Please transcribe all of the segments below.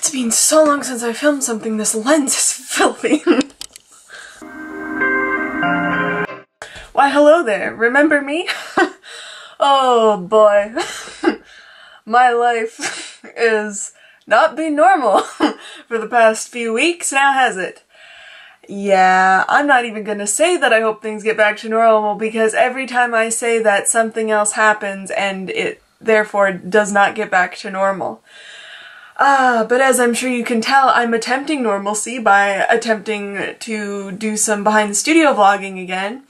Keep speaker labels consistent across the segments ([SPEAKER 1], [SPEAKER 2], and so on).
[SPEAKER 1] It's been so long since I filmed something, this lens is filthy. Why hello there, remember me? Oh boy. My life is not been normal for the past few weeks now, has it? Yeah, I'm not even gonna say that I hope things get back to normal, because every time I say that, something else happens and it therefore does not get back to normal. But as I'm sure you can tell, I'm attempting normalcy by attempting to do some behind the studio vlogging again.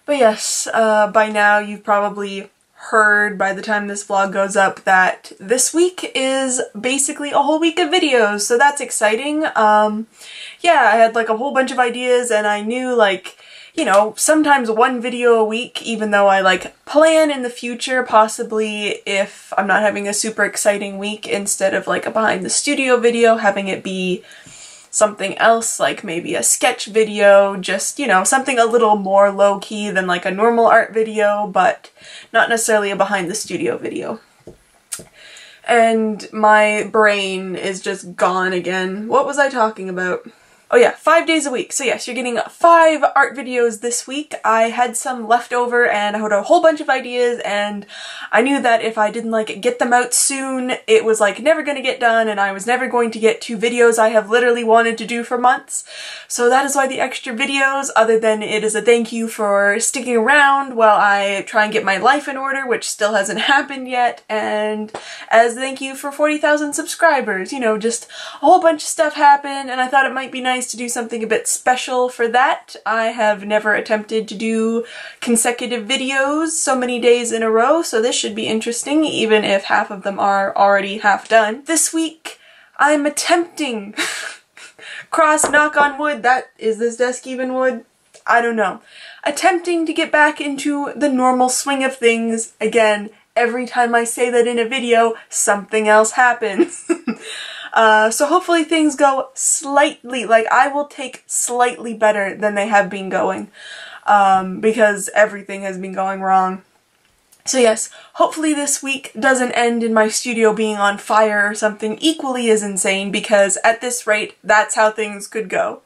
[SPEAKER 1] But yes, by now you've probably heard by the time this vlog goes up that this week is basically a whole week of videos, so that's exciting. Yeah, I had like a whole bunch of ideas and I knew, like, you know, sometimes one video a week, even though I like plan in the future, possibly if I'm not having a super exciting week, instead of like a behind the studio video, having it be something else, like maybe a sketch video, just, you know, something a little more low-key than like a normal art video, but not necessarily a behind the studio video. And my brain is just gone again. What was I talking about? Oh yeah, 5 days a week. So yes, you're getting 5 art videos this week. I had some left over and I had a whole bunch of ideas, and I knew that if I didn't like get them out soon, it was like never gonna get done and I was never going to get 2 videos I have literally wanted to do for months. So that is why the extra videos, other than it is a thank you for sticking around while I try and get my life in order, which still hasn't happened yet, and as a thank you for 40,000 subscribers. You know, just a whole bunch of stuff happened and I thought it might be nice to do something a bit special for that. I have never attempted to do consecutive videos so many days in a row, so this should be interesting, even if half of them are already half done. This week, I'm attempting, cross knock on wood, is this desk even wood? I don't know. Attempting to get back into the normal swing of things. Again, every time I say that in a video, something else happens. So hopefully things go slightly, like I will take slightly better than they have been going, because everything has been going wrong. So yes, hopefully this week doesn't end in my studio being on fire or something equally as insane, because at this rate, that's how things could go.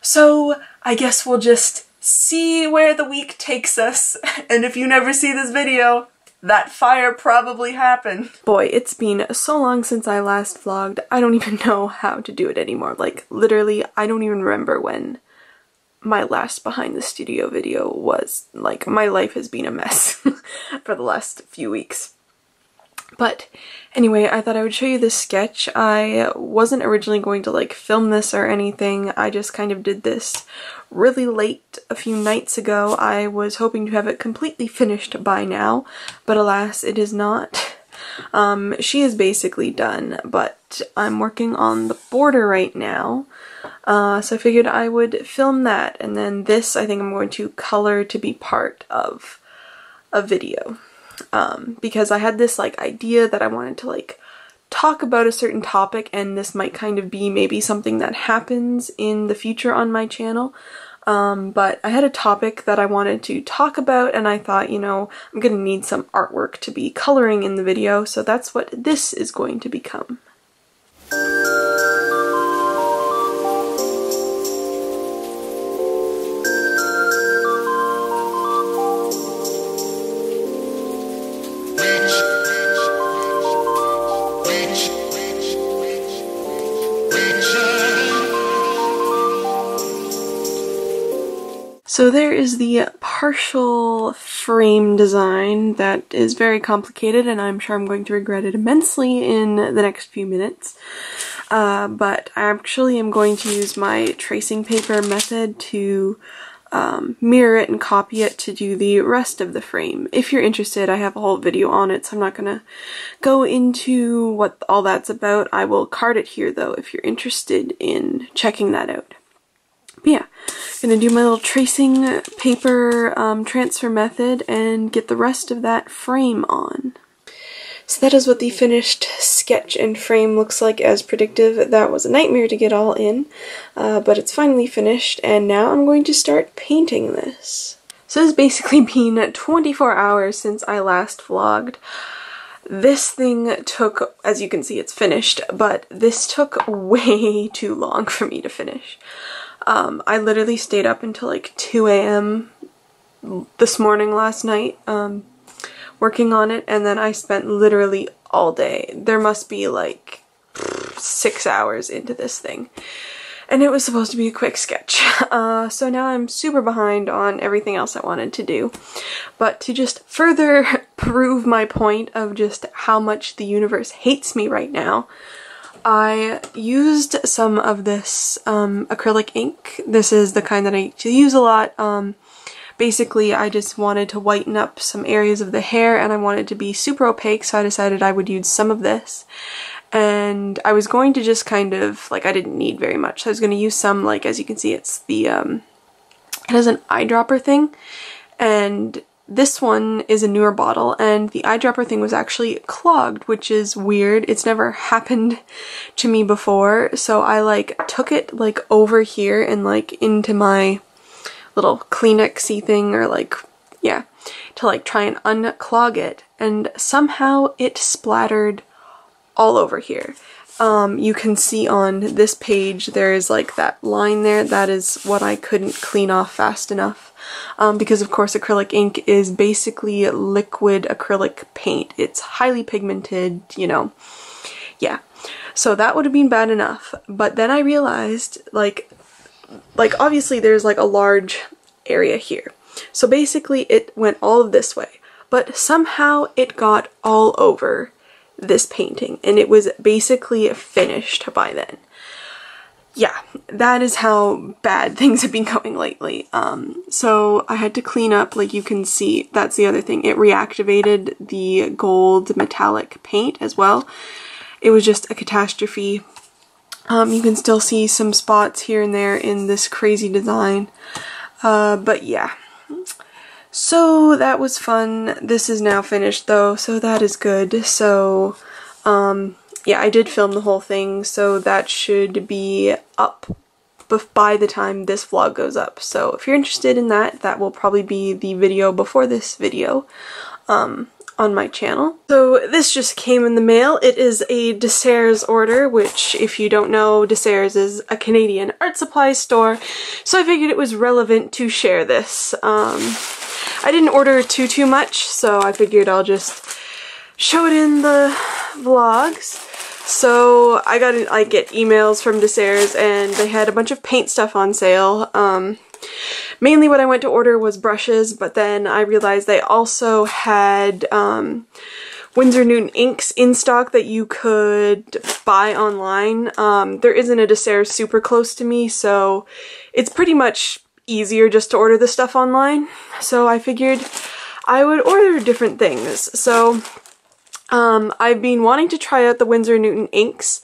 [SPEAKER 1] So I guess we'll just see where the week takes us, and if you never see this video, that fire probably happened. Boy, it's been so long since I last vlogged, I don't even know how to do it anymore. Like, literally, I don't even remember when my last behind the studio video was. Like, my life has been a mess for the last few weeks. But anyway, I thought I would show you this sketch. I wasn't originally going to like film this or anything. I just kind of did this really late a few nights ago. I was hoping to have it completely finished by now, but alas, it is not. She is basically done, but I'm working on the border right now. So I figured I would film that, and then this I think I'm going to color to be part of a video. Because I had this like idea that I wanted to like talk about a certain topic, and this might kind of be maybe something that happens in the future on my channel. But I had a topic that I wanted to talk about, and I thought, you know, I'm gonna need some artwork to be coloring in the video, so that's what this is going to become. So there is the partial frame design that is very complicated, and I'm sure I'm going to regret it immensely in the next few minutes. But I actually am going to use my tracing paper method to mirror it and copy it to do the rest of the frame. If you're interested, I have a whole video on it, so I'm not gonna go into what all that's about. I will card it here though if you're interested in checking that out. But yeah, I'm gonna do my little tracing paper transfer method and get the rest of that frame on. So that is what the finished sketch and frame looks like as predictive. That was a nightmare to get all in, but it's finally finished, and now I'm going to start painting this. So it's basically been 24 hours since I last vlogged. This thing took, as you can see, it's finished, but this took way too long for me to finish. I literally stayed up until like 2 a.m. this morning last night working on it, and then I spent literally all day. There must be like 6 hours into this thing. And it was supposed to be a quick sketch. So now I'm super behind on everything else I wanted to do. But to just further prove my point of just how much the universe hates me right now, I used some of this acrylic ink. This is the kind that I use a lot. Basically, I just wanted to whiten up some areas of the hair and I wanted it to be super opaque, so I decided I would use some of this. And I was going to just kind of, like, I didn't need very much, so I was going to use some, like, as you can see, it's the, it has an eyedropper thing, and this one is a newer bottle, and the eyedropper thing was actually clogged, which is weird. It's never happened to me before, so I, like, took it, like, over here and, like, into my little Kleenex-y thing, or, like, yeah, to, like, try and unclog it, and somehow it splattered all over here. You can see on this page there's like that line there. That is what I couldn't clean off fast enough. Because of course acrylic ink is basically liquid acrylic paint. It's highly pigmented, you know. Yeah. So that would have been bad enough. But then I realized like obviously there's like a large area here. So basically it went all of this way. But somehow it got all over this painting, and it was basically finished by then. Yeah, that is how bad things have been going lately. So I had to clean up, like you can see, that's the other thing. It reactivated the gold metallic paint as well. It was just a catastrophe. You can still see some spots here and there in this crazy design. But yeah. So that was fun. This is now finished though, so that is good. So, yeah, I did film the whole thing, so that should be up by the time this vlog goes up. So if you're interested in that, that will probably be the video before this video, on my channel. So this just came in the mail. It is a Desserts order, which if you don't know, Desserts is a Canadian art supply store, so I figured it was relevant to share this. I didn't order too much, so I figured I'll just show it in the vlogs. So I get emails from Desserts, and they had a bunch of paint stuff on sale. Mainly what I went to order was brushes, but then I realized they also had Winsor Newton inks in stock that you could buy online. There isn't a Desserts super close to me, so it's pretty much easier just to order the stuff online. So I figured I would order different things. So I've been wanting to try out the Winsor Newton inks.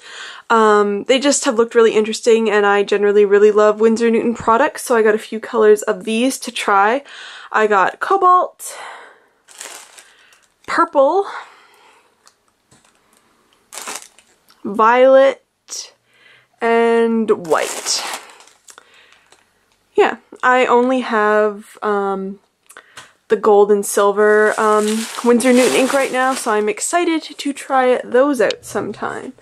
[SPEAKER 1] They just have looked really interesting, and I generally really love Winsor Newton products, so I got a few colors of these to try. I got cobalt, purple, violet, and white. Yeah, I only have the gold and silver Winsor Newton ink right now, so I'm excited to try those out sometime.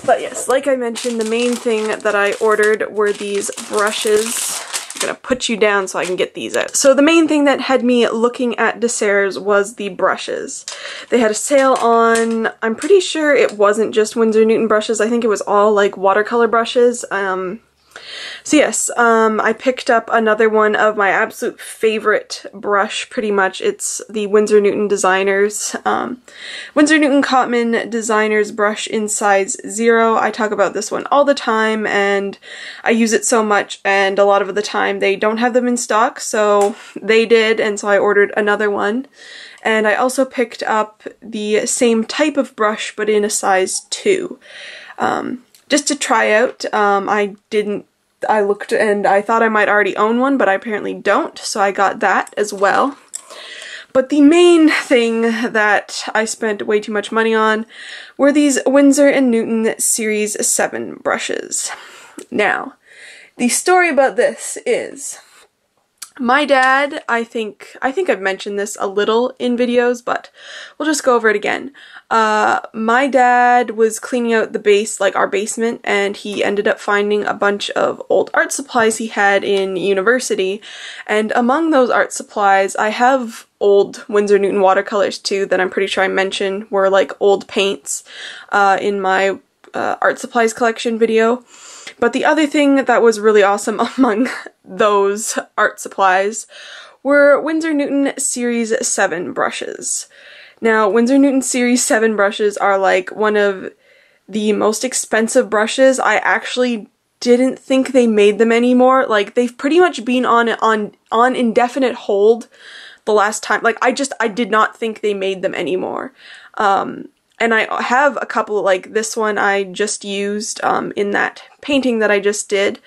[SPEAKER 1] But yes, like I mentioned, the main thing that I ordered were these brushes. I'm gonna put you down so I can get these out. So the main thing that had me looking at Desserts was the brushes. They had a sale on, I'm pretty sure it wasn't just Winsor Newton brushes, I think it was all like watercolor brushes. So yes, I picked up another one of my absolute favorite brush, pretty much. It's the Winsor Newton Designers, Winsor Newton Cotman Designers brush in size 0. I talk about this one all the time, and I use it so much, and a lot of the time they don't have them in stock, so they did, and so I ordered another one. And I also picked up the same type of brush, but in a size 2. Just to try out. I looked and I thought I might already own one, but I apparently don't, so I got that as well. But the main thing that I spent way too much money on were these Winsor & Newton Series 7 brushes. Now, the story about this is, my dad, I think I've mentioned this a little in videos, but we'll just go over it again. My dad was cleaning out the base, like our basement, and he ended up finding a bunch of old art supplies he had in university. And among those art supplies, I have old Winsor Newton watercolors too that I'm pretty sure I mentioned were like old paints in my art supplies collection video. But the other thing that was really awesome among those art supplies were Winsor Newton Series 7 brushes. Now, Winsor Newton Series 7 brushes are like one of the most expensive brushes. I actually didn't think they made them anymore. Like, they've pretty much been on indefinite hold the last time. Like, I did not think they made them anymore. And I have a couple, like this one I just used in that painting that I just did.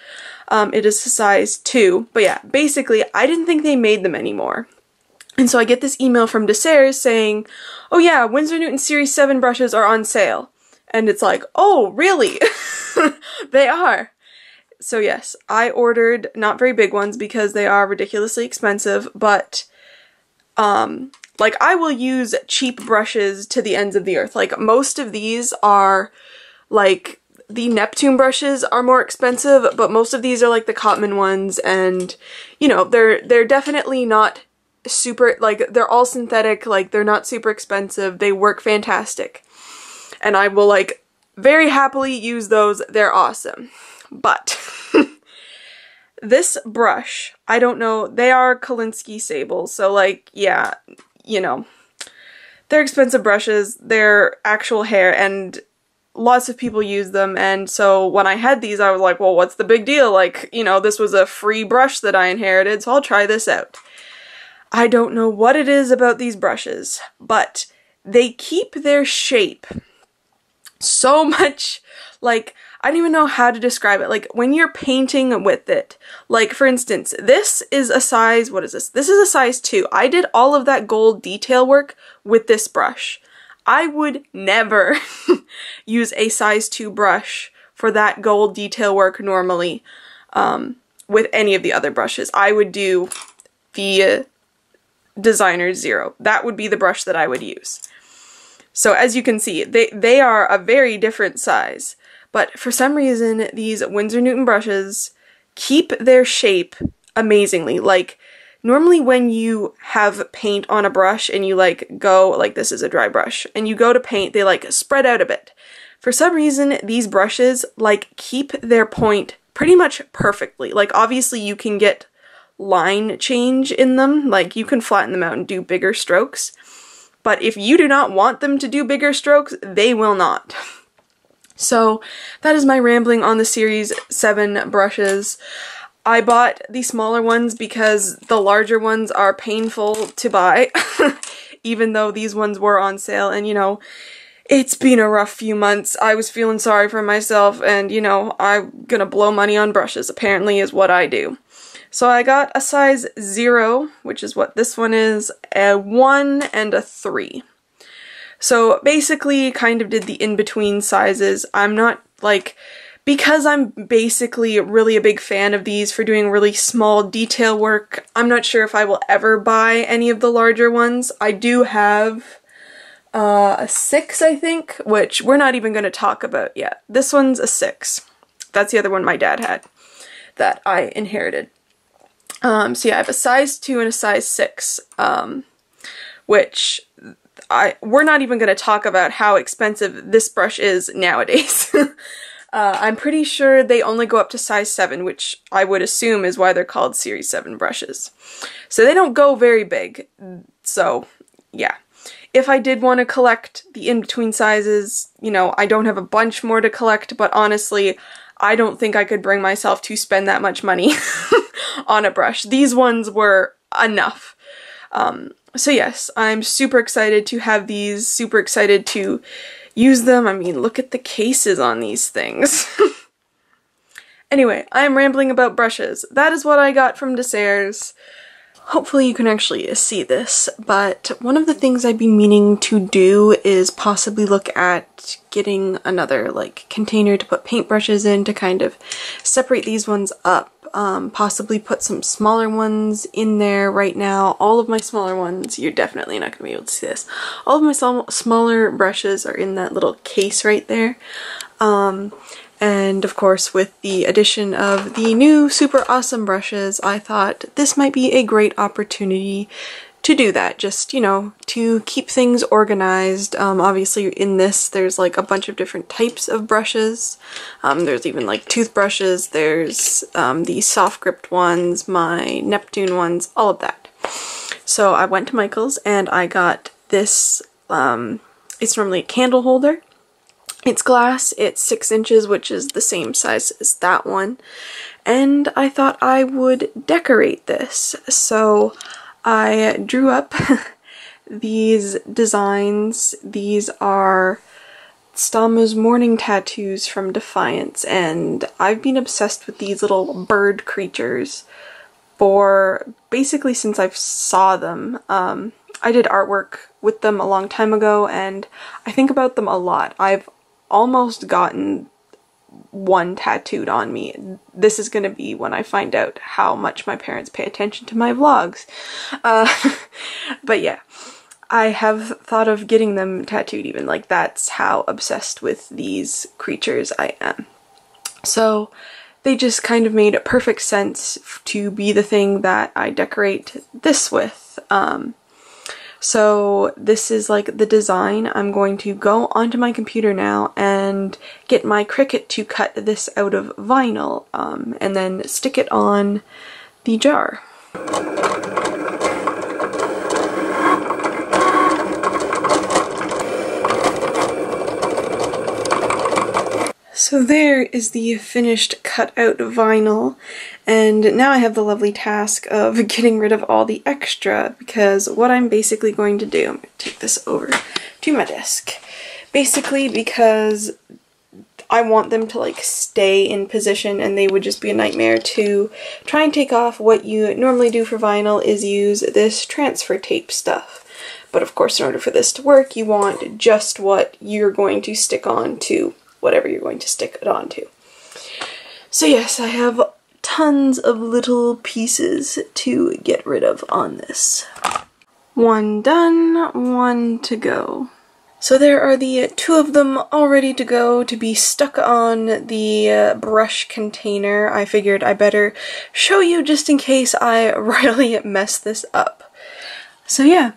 [SPEAKER 1] It is a size 2. But yeah, basically, I didn't think they made them anymore. And so I get this email from Desserts saying, oh yeah, Winsor Newton Series 7 brushes are on sale. And it's like, oh, really? They are. So yes, I ordered not very big ones because they are ridiculously expensive, but like, I will use cheap brushes to the ends of the earth. Like, most of these are, like, the Neptune brushes are more expensive, but most of these are, like, the Cotman ones, and, you know, they're definitely not super, like, they're all synthetic, like, they're not super expensive, they work fantastic. And I will, like, very happily use those, they're awesome. But this brush, I don't know, they are Kolinsky sables, so, like, yeah, you know, they're expensive brushes, they're actual hair, and lots of people use them, and so when I had these, I was like, well, what's the big deal? Like, you know, this was a free brush that I inherited, so I'll try this out. I don't know what it is about these brushes, but they keep their shape so much, like, I don't even know how to describe it. Like, when you're painting with it, like, for instance, this is a size, what is this? This is a size 2. I did all of that gold detail work with this brush. I would never use a size 2 brush for that gold detail work normally with any of the other brushes. I would do the Designer 0. That would be the brush that I would use. So as you can see, they are a very different size. But for some reason, these Winsor Newton brushes keep their shape amazingly. Like, normally when you have paint on a brush and you, like, go, like, this is a dry brush, and you go to paint, they, like, spread out a bit. For some reason, these brushes, like, keep their point pretty much perfectly. Like, obviously you can get line change in them, like, you can flatten them out and do bigger strokes. But if you do not want them to do bigger strokes, they will not. So that is my rambling on the Series 7 brushes. I bought the smaller ones because the larger ones are painful to buy, even though these ones were on sale, and, you know, it's been a rough few months. I was feeling sorry for myself, and, you know, I'm gonna blow money on brushes, apparently, is what I do. So I got a size 0, which is what this one is, a 1, and a 3. So basically kind of did the in-between sizes. I'm not, like, because I'm basically really a big fan of these for doing really small detail work, I'm not sure if I will ever buy any of the larger ones. I do have a 6, I think, which we're not even going to talk about yet. This one's a 6. That's the other one my dad had that I inherited. So yeah, I have a size 2 and a size 6, which we're not even going to talk about how expensive this brush is nowadays. I'm pretty sure they only go up to size 7, which I would assume is why they're called Series 7 brushes. So they don't go very big, so yeah. If I did want to collect the in-between sizes, you know, I don't have a bunch more to collect, but honestly, I don't think I could bring myself to spend that much money on a brush. These ones were enough. So yes, I'm super excited to have these, super excited to use them. I mean, look at the cases on these things. Anyway, I am rambling about brushes. That is what I got from Desserts. Hopefully you can actually see this, but one of the things I've been meaning to do is possibly look at getting another like container to put paintbrushes in to kind of separate these ones up. Possibly put some smaller ones in there. Right now, all of my smaller ones, you're definitely not going to be able to see this, all of my smaller brushes are in that little case right there. And of course, with the addition of the new super awesome brushes, I thought this might be a great opportunity to do that. Just, you know, to keep things organized. Obviously in this, there's like a bunch of different types of brushes. There's even like toothbrushes, there's the soft gripped ones, my Neptune ones, all of that. So I went to Michael's and I got this, it's normally a candle holder. It's glass, it's 6 inches, which is the same size as that one, and I thought I would decorate this. So I drew up these designs. These are Stama's morning tattoos from Defiance, and I've been obsessed with these little bird creatures for basically since I saw them. I did artwork with them a long time ago, and I think about them a lot. I've almost gotten one tattooed on me. This is going to be when I find out how much my parents pay attention to my vlogs. But yeah, I have thought of getting them tattooed even. Like, that's how obsessed with these creatures I am. So they just kind of made perfect sense to be the thing that I decorate this with. So this is like the design. I'm going to go onto my computer now and get my Cricut to cut this out of vinyl, and then stick it on the jar. So there is the finished cut out vinyl, and now I have the lovely task of getting rid of all the extra, because what I'm basically going to do, I'm going to take this over to my desk, basically because I want them to like stay in position, and they would just be a nightmare to try and take off. What you normally do for vinyl is use this transfer tape stuff. But of course, in order for this to work, you want just what you're going to stick on to whatever you're going to stick it onto. So yes, I have tons of little pieces to get rid of on this. One done, one to go. So there are the 2 of them all ready to go to be stuck on the brush container. I figured I better show you just in case I really mess this up. So yeah,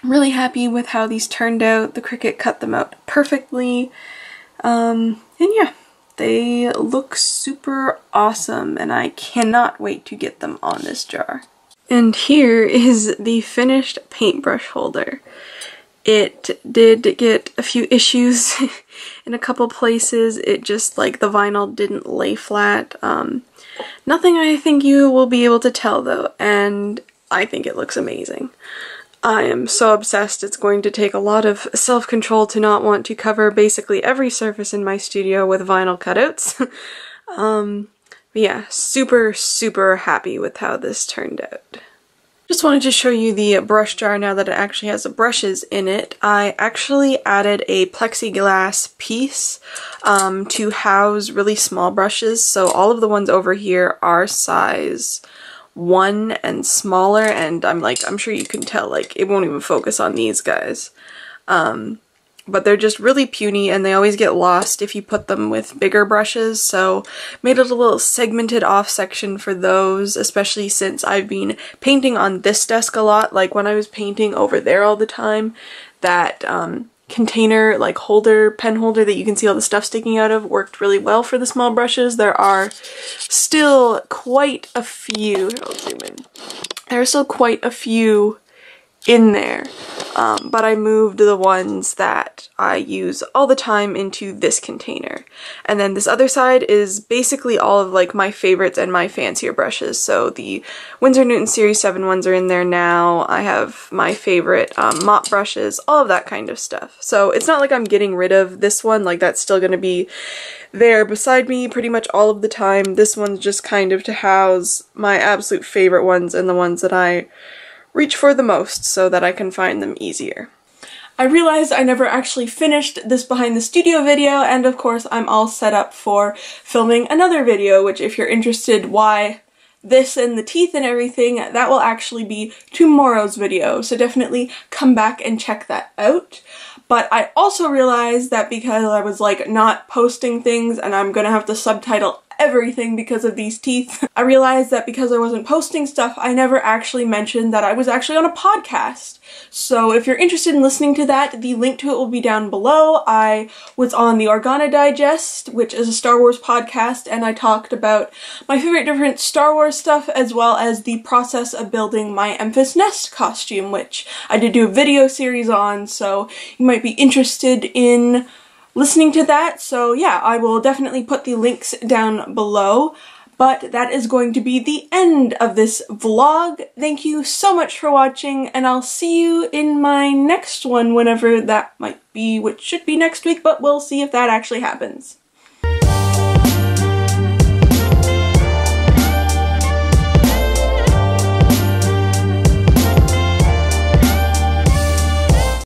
[SPEAKER 1] I'm really happy with how these turned out. The Cricut cut them out perfectly. And yeah, they look super awesome, and I cannot wait to get them on this jar. And here is the finished paintbrush holder. It did get a few issues in a couple places. It just, like, the vinyl didn't lay flat. Nothing I think you will be able to tell though, and I think it looks amazing. I am so obsessed. It's going to take a lot of self-control to not want to cover basically every surface in my studio with vinyl cutouts. But yeah, super, super happy with how this turned out. Just wanted to show you the brush jar now that it actually has the brushes in it. I actually added a plexiglass piece to house really small brushes, so all of the ones over here are size 1 and smaller, and I'm sure you can tell, like, it won't even focus on these guys. But they're just really puny, and they always get lost if you put them with bigger brushes, so made it a little segmented off section for those, especially since I've been painting on this desk a lot. Like, when I was painting over there all the time, that container, like, holder, pen holder that you can see all the stuff sticking out of worked really well for the small brushes. There are still quite a few, I'll zoom in, there are still quite a few in there. But I moved the ones that I use all the time into this container. And then this other side is basically all of like my favorites and my fancier brushes. So the Winsor Newton Series 7 ones are in there now. I have my favorite mop brushes, all of that kind of stuff. So it's not like I'm getting rid of this one, like that's still gonna be there beside me pretty much all of the time. This one's just kind of to house my absolute favorite ones and the ones that I reach for the most so that I can find them easier. I realized I never actually finished this behind the studio video, and of course I'm all set up for filming another video, which if you're interested why this and the teeth and everything, that will actually be tomorrow's video, so definitely come back and check that out. But I also realized that because I was like not posting things and I'm gonna have to subtitle everything because of these teeth, I realized that because I wasn't posting stuff, I never actually mentioned that I was actually on a podcast. So if you're interested in listening to that, the link to it will be down below. I was on the Organa Digest, which is a Star Wars podcast, and I talked about my favorite different Star Wars stuff, as well as the process of building my Emphas Nest costume, which I did do a video series on, so you might be interested in listening to that. So yeah, I will definitely put the links down below. But that is going to be the end of this vlog. Thank you so much for watching, and I'll see you in my next one, whenever that might be, which should be next week, but we'll see if that actually happens.